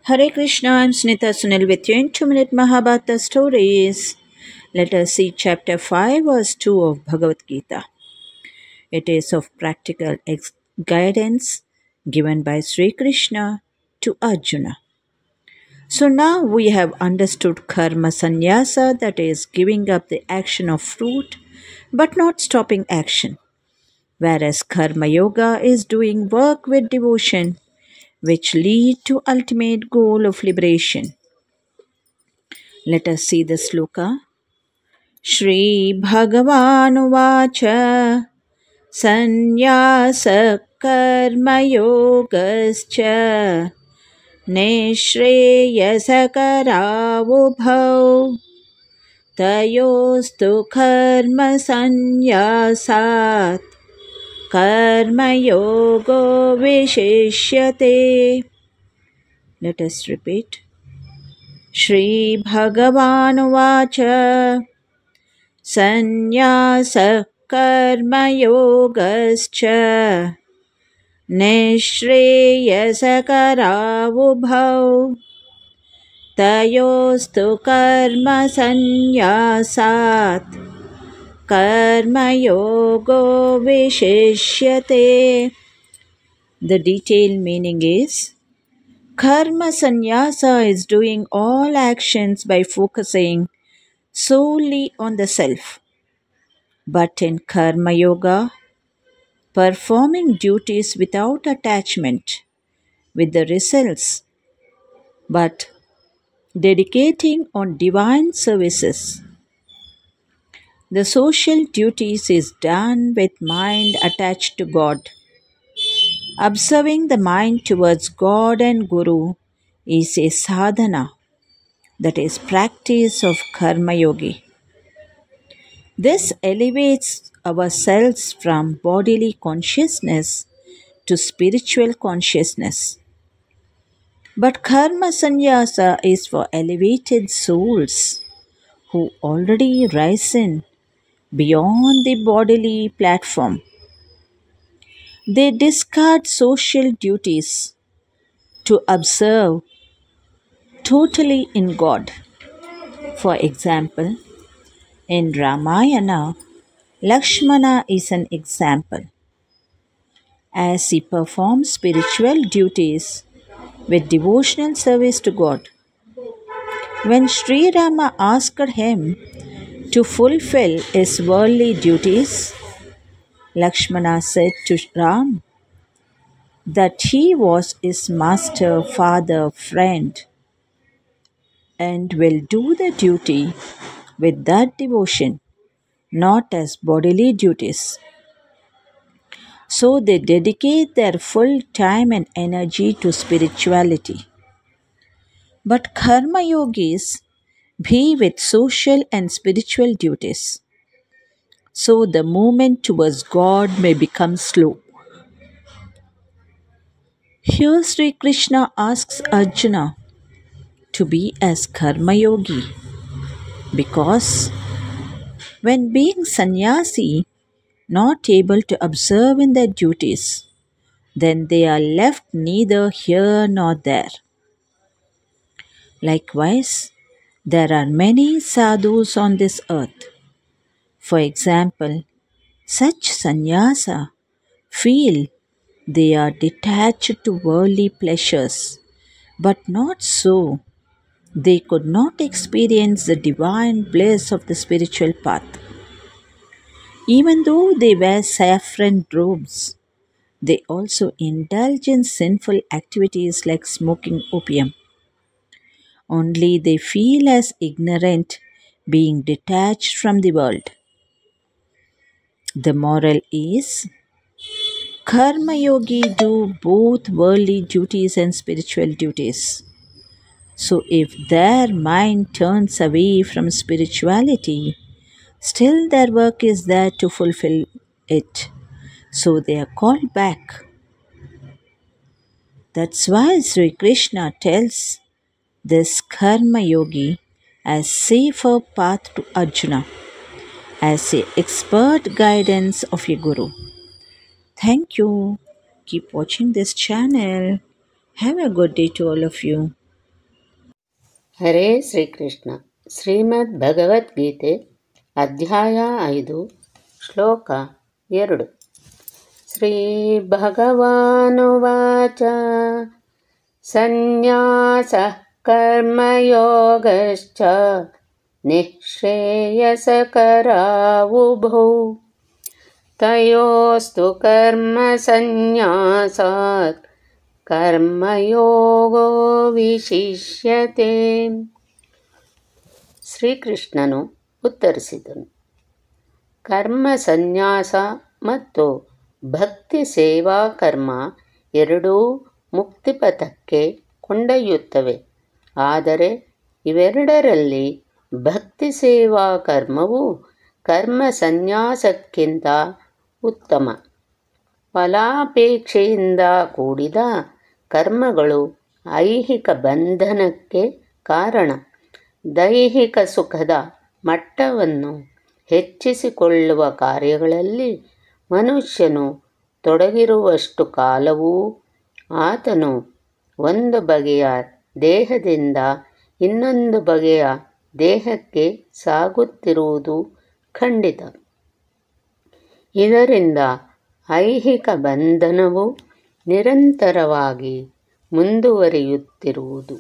Hare Krishna, I'm Snita Sunil with you in 2-minute Mahabharata stories. Let us see chapter 5, verse 2 of Bhagavad Gita. It is of practical guidance given by Sri Krishna to Arjuna. So now we have understood karma sannyasa, that is giving up the action of fruit but not stopping action, whereas karma yoga is doing work with devotion which lead to ultimate goal of liberation. Let us see the sloka. Shri Bhagavanuvāca Sannyasa Karma Yogascha Nishreyasakaravubhau Tayostu Karma Sannyasat Karma Yogo Vishishyate. Let us repeat. Shri Bhagavanuvāca Sannyasa Karma Yogascha Nishreyasakaravubhau Tayostu Karma Sannyasat Karma Yogo Vishishyate. The detailed meaning is, Karma sannyasa is doing all actions by focusing solely on the self. But in Karma Yoga, performing duties without attachment with the results, but dedicating on divine services. The social duties is done with mind attached to God. Observing the mind towards God and Guru is a sadhana, that is practice of Karma Yogi. This elevates ourselves from bodily consciousness to spiritual consciousness. But Karma Sannyasa is for elevated souls who already risen beyond the bodily platform. They discard social duties to observe totally in God. For example, in Ramayana, Lakshmana is an example. As he performs spiritual duties with devotional service to God. When Sri Rama asked him to fulfill his worldly duties, Lakshmana said to Ram that he was his master, father, friend, and will do the duty with that devotion, not as bodily duties. So they dedicate their full time and energy to spirituality. But karma yogis be with social and spiritual duties, so the movement towards God may become slow. Here Sri Krishna asks Arjuna to be as karma yogi, because when being sannyasi, not able to observe in their duties, then they are left neither here nor there. Likewise, there are many sadhus on this earth. For example, such sannyasa feel they are detached to worldly pleasures, but not so. They could not experience the divine bliss of the spiritual path. Even though they wear saffron robes, they also indulge in sinful activities like smoking opium. Only they feel as ignorant, being detached from the world. The moral is, Karma Yogi do both worldly duties and spiritual duties. So if their mind turns away from spirituality, still their work is there to fulfill it. So they are called back. That's why Sri Krishna tells this Karma Yogi as safer path to Arjuna, as a expert guidance of a guru. Thank you. Keep watching this channel. Have a good day to all of you. ಹರೇ ಶ್ರೀಕೃಷ್ಣ. ಶ್ರೀಮದ್ ಭಗವದ್ಗೀತೆ ಅಧ್ಯಾಯ 5 ಶ್ಲೋಕ 2. ಶ್ರೀ ಭಗವಾನುವಾಚ ಸನ್ಯಾಸಃ ಕರ್ಮಯೋಗಶ್ಚ ನಿಶ್ರೇಯಸಕರಾವುಭೌ ತಯೋಸ್ತು ಕರ್ಮ ಸನ್ಯಾಸಾತ್ ಕರ್ಮಯೋಗೋ ವಿಶಿಷ್ಯತೆ. ಶ್ರೀಕೃಷ್ಣನು ಉತ್ತರಿಸಿದನು, ಕರ್ಮ ಸನ್ಯಾಸ ಮತ್ತು ಭಕ್ತಿ ಸೇವಾ ಕರ್ಮ ಎರಡೂ ಮುಕ್ತಿಪಥಕ್ಕೆ ಕೊಂಡೊಯ್ಯುತ್ತವೆ. ಆದರೆ ಇವೆರಡರಲ್ಲಿ ಭಕ್ತಿ ಸೇವಾ ಕರ್ಮವು ಕರ್ಮ ಸನ್ಯಾಸಕ್ಕಿಂತ ಉತ್ತಮ. ಫಲಾಪೇಕ್ಷೆಯಿಂದ ಕೂಡಿದ ಕರ್ಮಗಳು ಐಹಿಕ ಬಂಧನಕ್ಕೆ ಕಾರಣ. ದೈಹಿಕ ಸುಖದ ಮಟ್ಟವನ್ನು ಹೆಚ್ಚಿಸಿಕೊಳ್ಳುವ ಕಾರ್ಯಗಳಲ್ಲಿ ಮನುಷ್ಯನು ತೊಡಗಿರುವಷ್ಟು ಕಾಲವೂ ಆತನು ಒಂದು ಬಗೆಯ ದೇಹದಿಂದ ಇನ್ನೊಂದು ಬಗೆಯ ದೇಹಕ್ಕೆ ಸಾಗುತ್ತಿರುವುದು ಖಂಡಿತ. ಇದರಿಂದ ಐಹಿಕ ಬಂಧನವು ನಿರಂತರವಾಗಿ ಮುಂದುವರಿಯುತ್ತಿರುವುದು.